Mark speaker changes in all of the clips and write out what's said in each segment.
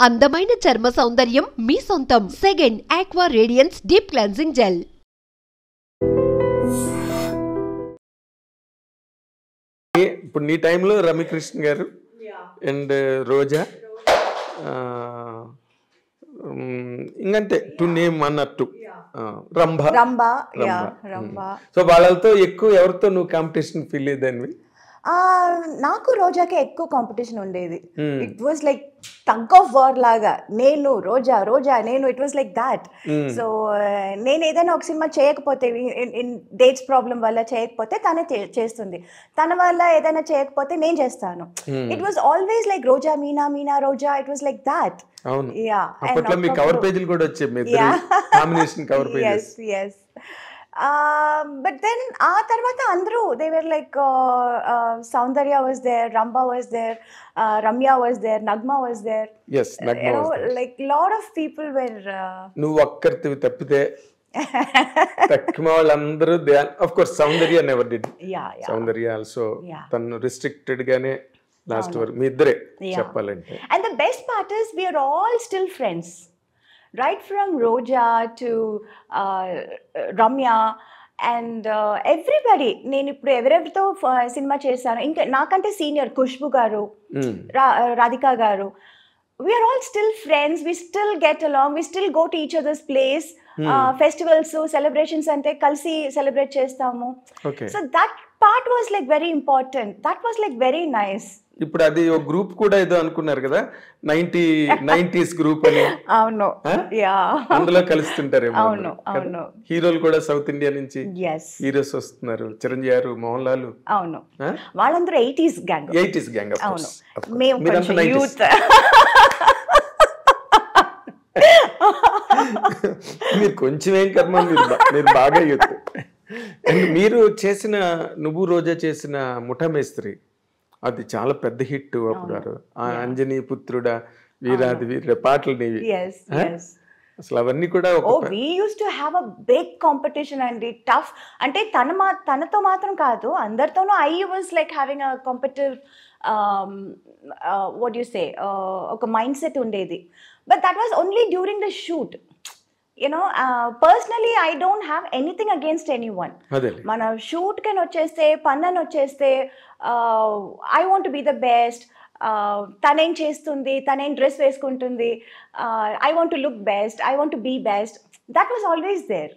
Speaker 1: అందమైన చర్మ సౌందర్యం మీ సొంతం. Second aqua radiance deep cleansing gel.
Speaker 2: ఇప్పుడు నీ టైంలో రమ్యకృష్ణ గారు అండ్ రోజా ఇంకంతే టు నేమ్ అన్నట్టు రంభ సో వాళ్ళతో ఎక్కువ ఎవరితో నువ్వు కాంపిటీషన్ ఫీల్ అయ్యేదానివి?
Speaker 3: నాకు రోజాకి ఎక్కువ కాంపిటీషన్ ఉండేది. It was like tug of war లాగా, నేను రోజా రోజా నేను, it was like that. So నేను ఏదైనా ఒక సినిమా చేయకపోతే, ఇన్ డేట్స్ ప్రాబ్లం వల్ల చేయకపోతే తనే చేస్తుంది, తన వల్ల ఏదైనా చేయకపోతే నేను చేస్తాను. It was always like Roja Meena, Meena Roja, it was like that.
Speaker 2: అప్పట్లో మీ కవర్ పేజీలు కూడా వచ్చాయి, combination cover pages.
Speaker 3: yes. But then ఆ తర్వాత అందరూ they were like Saundarya was there, Ramba was there, Ramya was there, Nagma was there.
Speaker 2: Yes, Nagma was there.
Speaker 3: Like lot of people were
Speaker 2: నువ్వు ఒక్కరివి తప్పితే తక్కువ వాళ్ళందరూ of course Saundarya never did. Saundarya also తను restricted గానే last వరకు మీ ఇద్దరే చెప్పాలంటే.
Speaker 3: And the best part is we are all still friends. Right from Roja to Ramya and everybody. నేను ఇప్పుడు ఎవరెవరితో సినిమా చేశాను, ఇంకా నాకంటే సీనియర్ ఖుష్బు గారు, రాధికా గారు, we are all still friends, we still get along, we still go to each other's place. Festivals, celebrations ante kalsi celebrate chestamu. So that part was like very important, that was like very nice.
Speaker 2: ఇప్పుడు అది ఒక group కూడా ఏదో అనుకున్నారు కదా, 90s group అని.
Speaker 3: అవును,
Speaker 2: అందులో కలుస్తుంటారేమో. అవును, హీరోలు కూడా సౌత్ ఇండియా నుంచి హీరోస్ వస్తున్నారు, చిరంజీవి గారు, మోహన్ లాల్.
Speaker 3: అవును, వాళ్ళందరూ 80s గ్యాంగ్.
Speaker 2: అవును,
Speaker 3: మేము కొంచెం యూత్.
Speaker 2: మీరు కొంచెం ఏం కర్మ, మీరు బాగా యూత్. మీరు చేసిన, నువ్వు రోజా చేసిన ముఠా మేస్త్రి, అది చాలా పెద్ద హిట్ అప్పుడు. అంజనీ పుత్రుడా, వీరాది వీర పాటలు నీవి అసలు అవన్నీ కూడా.
Speaker 3: we used to have a big competition అండి, టఫ్. అంటే తనతో మాత్రం కాదు, అందరితోనూ. I was like having a competitive what do you say, ఒక మైండ్ సెట్ ఉండేది. But that was only during the shoot. You know, personally I don't have anything against anyone. మన shoot కని వచ్చేస్తే, పన్నని వచ్చేస్తే, I want to be the best. తనేం చేస్తుంది, తనేం dress వేసుకుంటుంది, I want to look best, I want to be best. That was always there.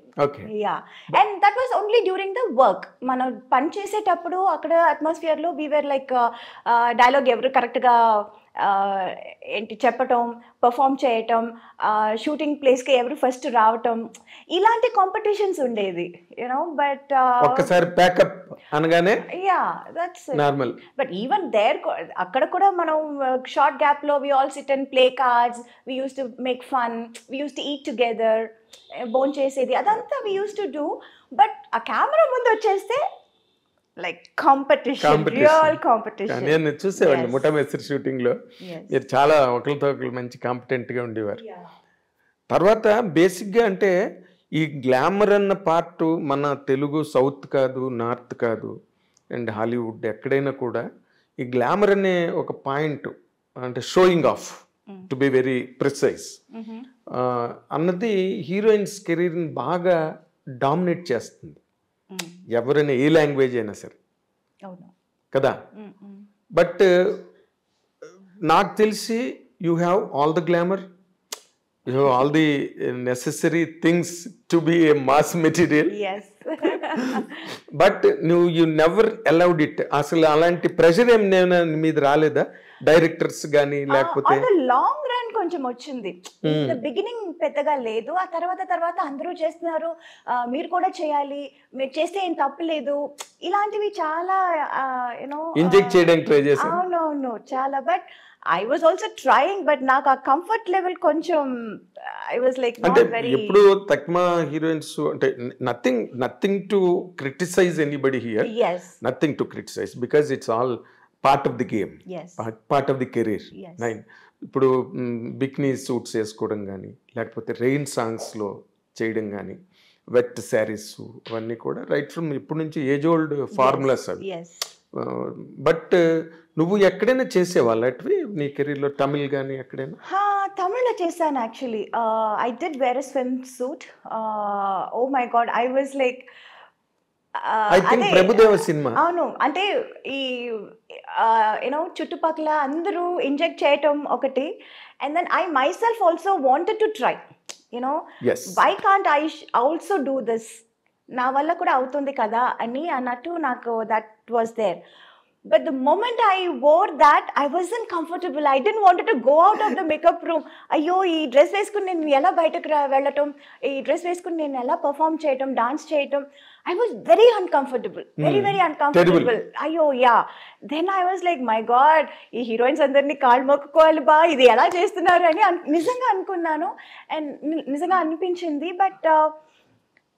Speaker 3: And that was only during the work. మనం పని చేసేటప్పుడు అక్కడ అట్మాస్ఫియర్ లో we were like డైలాగ్ ఎవరు కరెక్ట్ గా ఏంటి చెప్పటం, పర్ఫామ్ చేయటం, షూటింగ్ ప్లేస్ కి ఎవరు ఫస్ట్ రావటం, ఇలాంటి కాంపిటీషన్స్ ఉండేది, యునో. బట్
Speaker 2: ఒక్కసారి ప్యాకప్ అనగానే
Speaker 3: that's
Speaker 2: normal.
Speaker 3: But even there అక్కడ కూడా మనం షార్ట్ గ్యాప్ లో we all sit and play cards, we used to make fun, we used to eat together, bone చేసేది, అదంతా we used to do. But ఆ camera ముందు వచ్చేస్తే లైక్ కాంపిటీషన్, రియల్ కాంపిటీషన్.
Speaker 2: నేను చూసేవాడిని ముఠా మేస్త్రి షూటింగ్ లో, మీరు చాలా ఒకరితో ఒకరు మంచి కాంపిటెంట్ గా ఉండేవారు. తర్వాత బేసిక్ గా అంటే ఈ గ్లామర్ అన్న పార్ట్ మన తెలుగు సౌత్ కాదు, నార్త్ కాదు, అండ్ హాలీవుడ్ ఎక్కడైనా కూడా ఈ గ్లామర్ అనే ఒక పాయింట్, అంటే showing off, to be very precise అన్నది హీరోయిన్స్ కెరీర్ని బాగా డామినేట్ చేస్తుంది, ఎవరైనా ఏ లాంగ్వేజ్ అయినా సరే కదా. బట్ నాకు తెలిసి you have all the glamour, you have all the necessary things to be A mass material. But నువ్వు యూ నెవర్ అలౌడ్ ఇట్. అసలు అలాంటి ప్రెషర్ ఏం మీద రాలేదా డైరెక్టర్స్ కానీ, లేకపోతే?
Speaker 3: లాంగ్ రన్ కొంచెం వచ్చింది, బిగినింగ్ పెద్దగా లేదు. ఆ తర్వాత అందరూ చేస్తున్నారు, మీరు కూడా చేయాలి, మీరు చేస్తే ఏం తప్పలేదు, ఇలాంటివి చాలా యూనో
Speaker 2: ఇంజెక్ట్ చేయడానికి ట్రై చేశాను.
Speaker 3: అవునవును, చాలా. But I was also trying, but నాకు ఆ కంఫర్ట్ లెవెల్ కొంచెం I was like not very.
Speaker 2: ఎప్పుడు తక్కువ హీరోయిన్స్ అంటే nothing to criticize anybody here. Nothing to criticize because it's all part of the game, part of the career. ఇప్పుడు bikini suits వేసుకోవడం కానీ, లేకపోతే రెయిన్ సాంగ్స్లో చేయడం కానీ, వెట్ శారీస్, అవన్నీ కూడా రైట్ ఫ్రమ్ ఇప్పటి నుంచి ఏజ్ ఓల్డ్ ఫార్ములాస్ అవి. బట్ నువ్వు ఎక్కడైనా చేసేవాళ్ళ నీ కెరీర్లో, తమిళ్ కానీ ఎక్కడైనా?
Speaker 3: తమిళ్లో చేశాను actually. I did wear a swim suit. Oh my God, I was like
Speaker 2: Prabhudeva cinema.
Speaker 3: అవును, అంటే ఈ యూనో చుట్టుపక్కల అందరూ ఇంజెక్ట్ చేయటం ఒకటి, and then I my self also wanted to try, you know why can't I also do this, నా వల్ల కూడా అవుతుంది కదా అని అన్నట్టు నాకు that was there. But the moment I wore that, I wasn't comfortable. I didn't want to go out of the makeup room. అయ్యో ఈ డ్రెస్ వేసుకుని నేను ఎలా బయటకు వెళ్ళటం, ఈ డ్రెస్ వేసుకుని నేను ఎలా పర్ఫామ్ చేయటం, డాన్స్ చేయటం, I was very uncomfortable, very uncomfortable. అయ్యో yeah, then I was like my god, ఈ హీరోయిన్స్ అందరినీ కాళ్ళు మొక్కుకోవాలి బా, ఇది ఎలా చేస్తున్నారు అని నిజంగా అనుకున్నాను, అండ్ నిజంగా అనిపించింది. But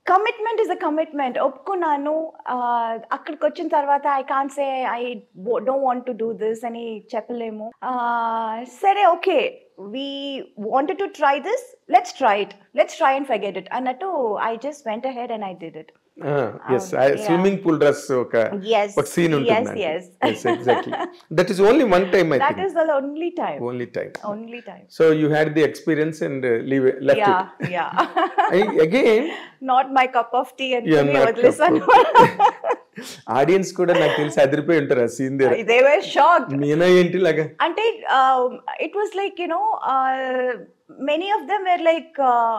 Speaker 3: commitment is a commitment. ఒప్పుకున్నాను. అక్కడికి వచ్చిన తర్వాత I can't say I don't want to do this అని చెప్పలేము. సరే okay, we wanted to try this, let's try and forget it అన్నట్టు I just went ahead and I did it.
Speaker 2: Swimming pool dress ఒక scene ఉంటుంది. Exactly, that is only one time. I think
Speaker 3: that is the only time.
Speaker 2: So you had the experience and left it.
Speaker 3: Yeah
Speaker 2: again
Speaker 3: not my cup of tea అని వదిలేసాను.
Speaker 2: Audience కూడా నాకు తెలిసి అదిరిపోయి ఉంటారు ఆ scene దగ్గర.
Speaker 3: They were shocked.
Speaker 2: Meena ఏంటి లాగా
Speaker 3: అంటే it was like you know many of them were like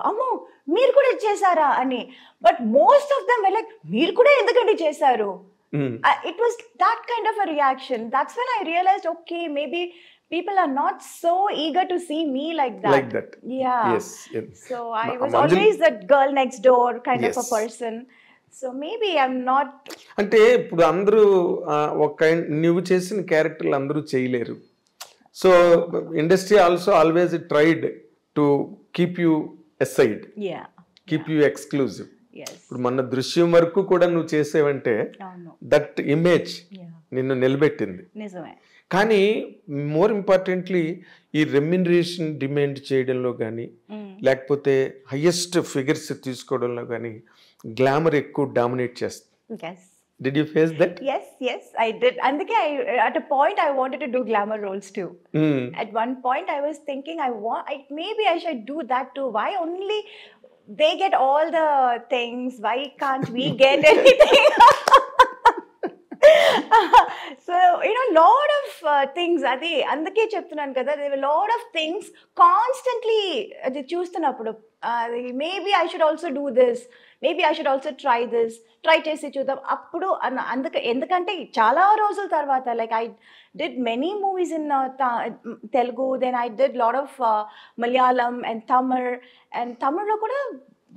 Speaker 3: అమ్మో మీరు కూడా చేశారా అని, but most of them were like మీరు కూడా ఎందుకంటే చేశారు. It was that kind of a reaction. That's when I realized, okay, maybe people are not so eager to see me like that. Yeah.
Speaker 2: Yes.
Speaker 3: So I was always that girl next door kind of a person. So maybe I'm not.
Speaker 2: అంటే ఇప్పుడు అందరూ ఒక నువ్వు చేసిన క్యారెక్టర్లు అందరూ చేయలేరు. So industry also always tried to keep you aside, keep you exclusive. ఇప్పుడు మన దృశ్యం వరకు కూడా నువ్వు చేసేవంటే దట్ ఇమేజ్ నిన్ను నిలబెట్టింది. కానీ మోర్ ఇంపార్టెంట్లీ ఈ రెమ్యునరేషన్ డిమాండ్ చేయడంలో కానీ లేకపోతే హైయెస్ట్ ఫిగర్స్ తీసుకోవడంలో కానీ గ్లామర్ ఎక్కువ డామినేట్ చేస్తుంది. Did you face that?
Speaker 3: Yes, I did. Andike at a point I wanted to do glamour roles too. At one point I was thinking maybe I should do that too. Why only they get all the things? Why can't we get anything? So lot of things adi andake cheptunanu kada, there were lot of things constantly adi chustunappudu maybe I should also do this, maybe I should also try this, try చేసి చూద్దాం అప్పుడు ఎందుకంటే చాలా రోజుల తర్వాత like I did many movies in Telugu, then I did lot of Malayalam and తమిళ్లో కూడా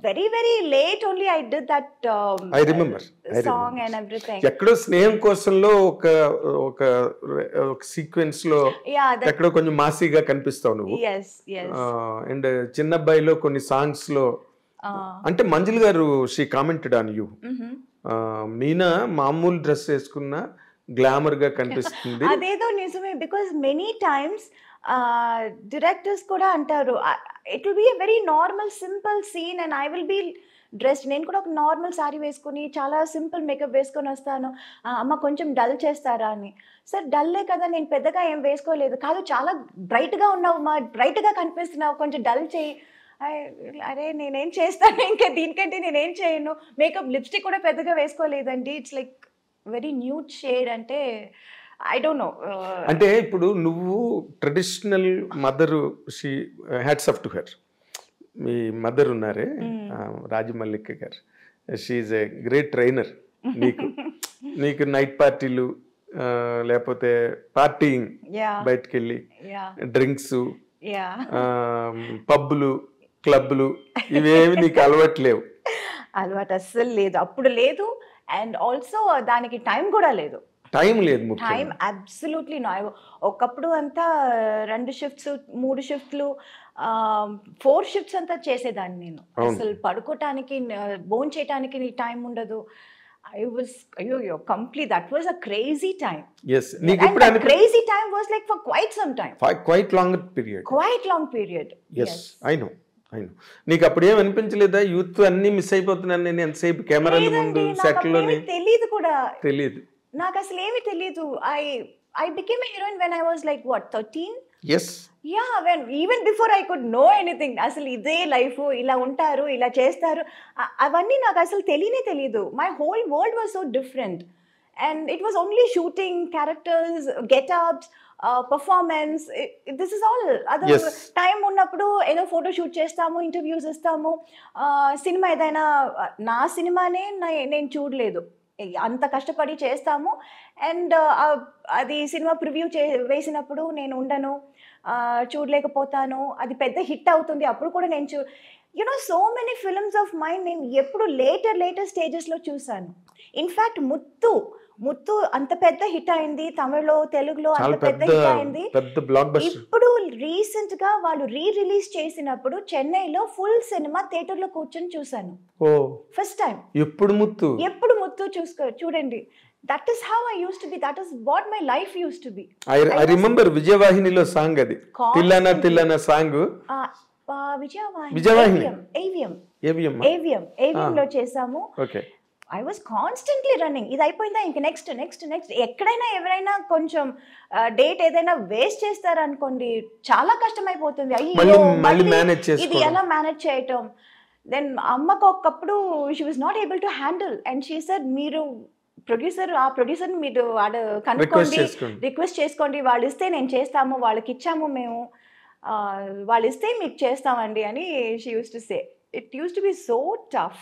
Speaker 3: very late only I did that
Speaker 2: I remember
Speaker 3: song and everything.
Speaker 2: ఎక్కడో స్నేహం కోసంలో ఒక సీక్వెన్స్ లో ఎక్కడో కొంచెం మాసీగా కనిపిస్తావు నువ్వు. అండ్ చిన్నబ్బాయిలో కొన్ని సాంగ్స్ లో అంటే మంజుల్ గారు she commented on you, Meena మామూలు డ్రెస్ వేసుకున్న గ్లామర్ గా కనిపిస్తుంది.
Speaker 3: అదేదో నిజమే, బికాస్ మెనీ టైమ్స్ డైరెక్టర్స్ కూడా అంటారు it will be a very normal simple scene and I will be dress, నేను కూడా ఒక నార్మల్ సారీ వేసుకుని చాలా సింపుల్ మేకప్ వేసుకొని వస్తాను, అమ్మ కొంచెం డల్ చేస్తారా అని. సార్ డల్లే కదా, నేను పెద్దగా ఏం వేసుకోలేదు. కాదు చాలా బ్రైట్గా ఉన్నావు మా, బ్రైట్గా కనిపిస్తున్నావు, కొంచెం డల్ చేయి. అరే నేనేం చేస్తాను, ఇంకా దీనికంటే నేనేం చేయను. మేకప్ లిప్స్టిక్ కూడా పెద్దగా వేసుకోలేదండి, it's like very nude shade. అంటే ఐ డోంట్ నో.
Speaker 2: అంటే ఇప్పుడు నువ్వు traditional mother, she hats off to her. మీ మదర్ ఉన్నారే Rajamallika garu, she a great trainer. నీకు నైట్ పార్టీలు లేకపోతే పార్టీయింగ్, బయటకు వెళ్ళి డ్రింక్స్, పబ్బులు, క్లబ్లు ఇవేమి నీకు అలవాట్లేవు?
Speaker 3: అలవాటు అస్సలు లేదు, అప్పుడు లేదు. అండ్ ఆల్సో దానికి టైం కూడా లేదు.
Speaker 2: Time
Speaker 3: absolutely no. ఒకప్పుడు అంతా 2 షిఫ్ట్స్ 3 షిఫ్ట్లు 4 షిఫ్ట్స్ అంతా చేసేదాన్ని నేను. అసలు పడుకోవటానికి భోజనం చేయటానికి టైం ఉండదు. I was complete. That was a crazy time.
Speaker 2: Yes.
Speaker 3: And that crazy time was like for quite some time.
Speaker 2: Quite long period.
Speaker 3: Quite long period.
Speaker 2: Yes. I know. నీకు అప్పుడు ఏం అనిపించలేదా యూత్ అన్ని మిస్ అయిపోతున్నాను నేను ఎంతసేపు కెమెరాల ముందు సెట్ లోని?
Speaker 3: తెలియదు కూడా, నాకు అసలు ఏమీ తెలియదు. I became a heroine when I was like what 13.
Speaker 2: Yes.
Speaker 3: Even before I could know anything, అసలు ఇదే లైఫ్, ఇలా ఉంటారు, ఇలా చేస్తారు, అవన్నీ నాకు అసలు తెలియదు. My whole world was so different. And it was only shooting, characters, getups, performance, this is all. Other time ఉన్నప్పుడు ఏదో ఫోటో షూట్ చేస్తాము, ఇంటర్వ్యూస్ ఇస్తాము. సినిమా ఏదైనా, నా సినిమానే నేను చూడలేదు, అంత కష్టపడి చేస్తాము. అండ్ అది సినిమా ప్రివ్యూ వేసినప్పుడు నేను ఉండను, చూడలేకపోతాను. అది పెద్ద హిట్ అవుతుంది, అప్పుడు కూడా నేను so many films of mind నేను ఎప్పుడు లేటర్ స్టేజెస్లో చూసాను. ఇన్ఫ్యాక్ట్ ముత్తు అంత పెద్ద హిట్ అయింది, తమిళ్లో, తెలుగులో అంత పెద్ద హిట్ అయింది. ఇప్పుడు రీసెంట్ గా వాళ్ళు రిలీజ్ చేసినప్పుడు చెన్నైలో ఫుల్ సినిమా థియేటర్ లో కూర్చొని చూసాను, ఫస్ట్ టైం. ఎప్పుడు ముత్తు చూడండి. That is how I used to be. That is what my life used to be.
Speaker 2: I remember విజయవాహినిలో సాంగ్, అది తిల్లన సాంగ్. విజయవాహిని
Speaker 3: AVM లో చేసాము. I was constantly running. ఇది అయిపోయిందా ఇంక నెక్స్ట్. ఎక్కడైనా ఎవరైనా కొంచెం డేట్ ఏదైనా వేస్ట్ చేస్తారనుకోండి, చాలా కష్టమైపోతుంది. అయ్యో ఇది ఎలా మేనేజ్ చేయటం. దెన్ అమ్మకు ఒకప్పుడు she was not able to handle, and she said, మీరు ప్రొడ్యూసర్ మీరు కనుక్కోండి, రిక్వెస్ట్ చేసుకోండి, వాళ్ళు ఇస్తే నేను చేస్తాము, వాళ్ళకి ఇచ్చాము మేము, వాళ్ళు ఇస్తే మీకు చేస్తామండి అని she use to say. It used to be so tough.